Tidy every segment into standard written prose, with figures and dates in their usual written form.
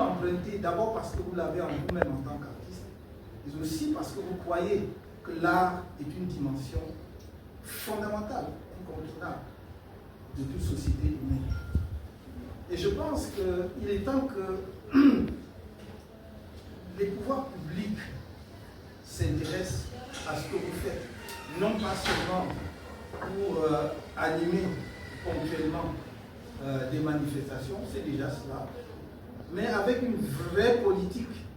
l'empruntez d'abord parce que vous l'avez en vous-même en tant qu'artiste, mais aussi parce que vous croyez que l'art est une dimension fondamentale, incontournable de toute société humaine. Et je pense qu'il est temps que les pouvoirs publics s'intéressent à ce que vous faites, non pas seulement pour animer ponctuellement des manifestations, c'est déjà cela, mais avec une vraie politique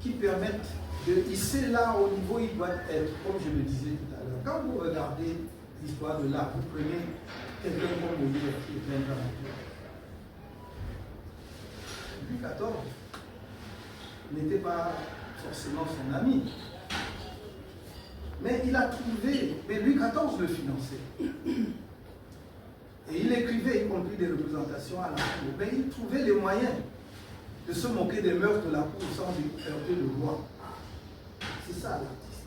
qui permette de hisser l'art au niveau où il doit être, comme je le disais tout à l'heure. Quand vous regardez l'histoire de l'art, vous prenez quelqu'un comme Molière qui est un dramaturge. Louis XIV n'était pas forcément son ami. Mais il a trouvé, mais Louis XIV le finançait. Et il écrivait, y compris des représentations à la cour. Mais il trouvait les moyens de se moquer des mœurs de la cour sans heurter le roi. C'est ça l'artiste.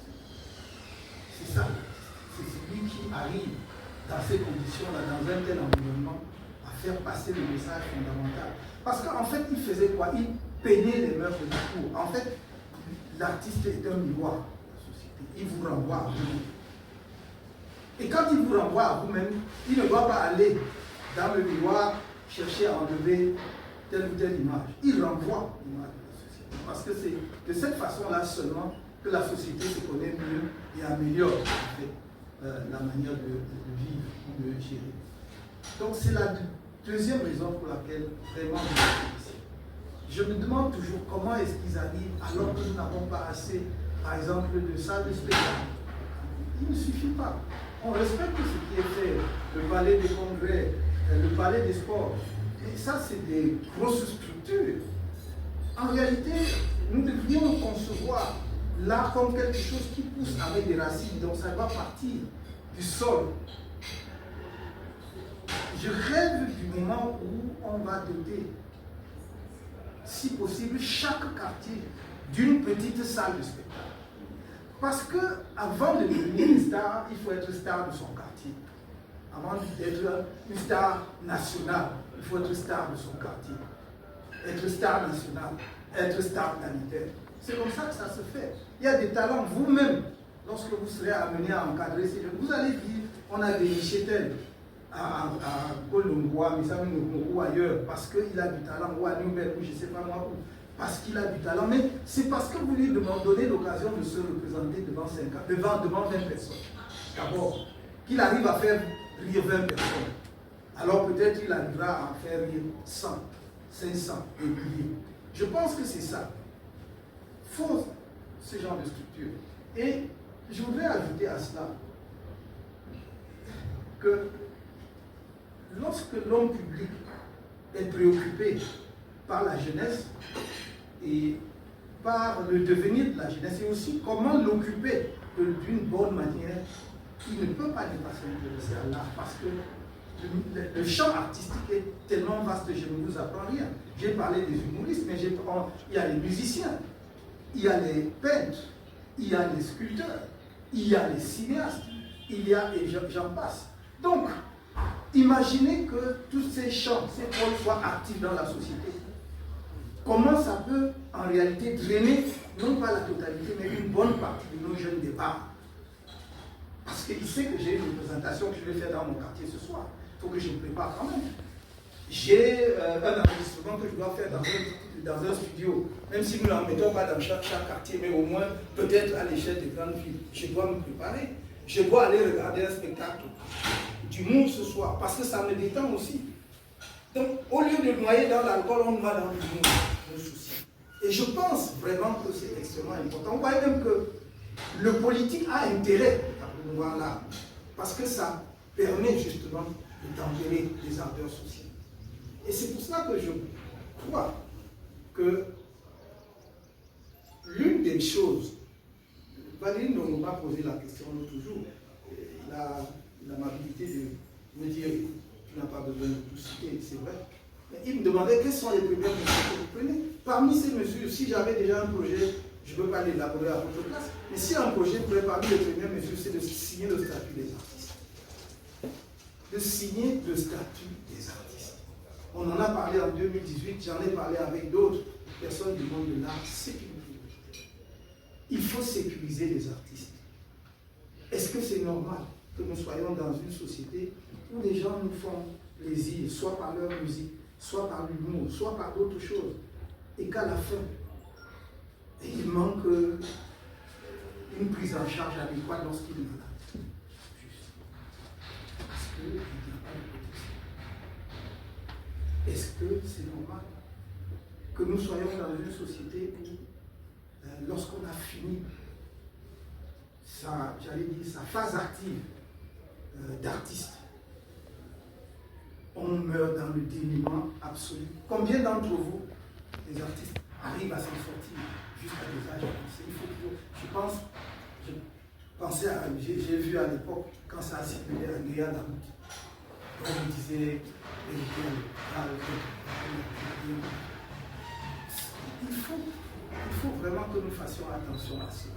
C'est ça l'artiste. C'est celui qui arrive dans ces conditions-là, dans un tel environnement, à faire passer le message fondamental. Parce qu'en fait, il faisait quoi? Il peignait les mœurs de la cour. En fait, l'artiste est un miroir de la société. Il vous renvoie à vous-même. Et quand il vous renvoie à vous-même, il ne doit pas aller dans le miroir chercher à enlever telle ou telle image. Il renvoie l'image de la société. Parce que c'est de cette façon-là seulement que la société se connaît mieux et améliore en fait, la manière de vivre ou de gérer. Donc c'est la deuxième raison pour laquelle vraiment je suis ici. Je me demande toujours comment est-ce qu'ils arrivent alors que nous n'avons pas assez, par exemple, de salles de spectacle. Il ne suffit pas. On respecte ce qui est fait, le palais des congrès, le palais des sports. Et ça, c'est des grosses structures. En réalité, nous devrions concevoir l'art comme quelque chose qui pousse avec des racines, donc ça va partir du sol. Je rêve du moment où on va doter, si possible, chaque quartier d'une petite salle de spectacle. Parce qu'avant de devenir une star, il faut être star de son quartier. Avant d'être une star nationale, il faut être star de son quartier. Être star nationale, être star planétaire. C'est comme ça que ça se fait. Il y a des talents, vous-même, lorsque vous serez amené à encadrer ces jeunes, vous allez dire, on a déniché tel à Colombois, ou ailleurs, parce qu'il a du talent, ou à Newberg, ou je ne sais pas moi où, parce qu'il a du talent, mais c'est parce que vous lui donnez l'occasion de se représenter devant 20 personnes. D'abord, qu'il arrive à faire rire 20 personnes. Alors peut-être il arrivera à en faire rire 100, 500 et milliers. Je pense que c'est ça. Faut ce genre de structure. Et je voudrais ajouter à cela que lorsque l'homme public est préoccupé par la jeunesse et par le devenir de la jeunesse et aussi comment l'occuper d'une bonne manière, il ne peut pas ne pas s'intéresser à l'art parce que le champ artistique est tellement vaste, je ne vous apprends rien. J'ai parlé des humoristes, mais il y a les musiciens, il y a les peintres, il y a les sculpteurs, il y a les cinéastes, il y a, et j'en passe. Donc, imaginez que tous ces champs, ces pôles soient actifs dans la société. Comment ça peut en réalité drainer, non pas la totalité, mais une bonne partie de nos jeunes départs? Parce qu'il sait que j'ai une représentation que je vais faire dans mon quartier ce soir. Il faut que je me prépare quand même. J'ai un enregistrement que je dois faire dans un studio, même si nous n'en mettons pas dans chaque quartier, mais au moins peut-être à l'échelle des grandes villes. Je dois me préparer. Je dois aller regarder un spectacle d'humour ce soir, parce que ça me détend aussi. Donc, au lieu de noyer dans l'alcool, on va dans l'humour, le souci. Et je pense vraiment que c'est extrêmement important. On voit même que le politique a intérêt à promouvoir l'art, parce que ça permet justement de tempérer les ardeurs sociales. Et c'est pour cela que je crois que l'une des choses, Valérie ne m'a pas posé la question l'autre jour, il a l'amabilité de me dire, tu n'as pas besoin de tout citer, c'est vrai. Mais il me demandait quelles sont les premières mesures que vous prenez. Parmi ces mesures, si j'avais déjà un projet, je ne peux pas l'élaborer à votre place, mais si un projet pourrait, parmi les premières mesures, c'est de signer le statut des artistes. De signer le statut des artistes. On en a parlé en 2018, j'en ai parlé avec d'autres. personne du monde de l'art, c'est une priorité. Il faut sécuriser les artistes. Est-ce que c'est normal que nous soyons dans une société où les gens nous font plaisir, soit par leur musique, soit par l'humour, soit par d'autres choses, et qu'à la fin, il manque une prise en charge adéquate lorsqu'il est malade? Juste. Parce qu'il n'y a pas de protection. Est-ce que c'est normal que nous soyons dans une société où, lorsqu'on a fini sa phase active d'artiste, on meurt dans le dénuement absolu? Combien d'entre vous, les artistes, arrivent à s'en sortir jusqu'à des âges avancés? Je pensais à, j'ai vu à l'époque, quand ça a circulé à Guyane, on me disait, il faut vraiment que nous fassions attention à ça.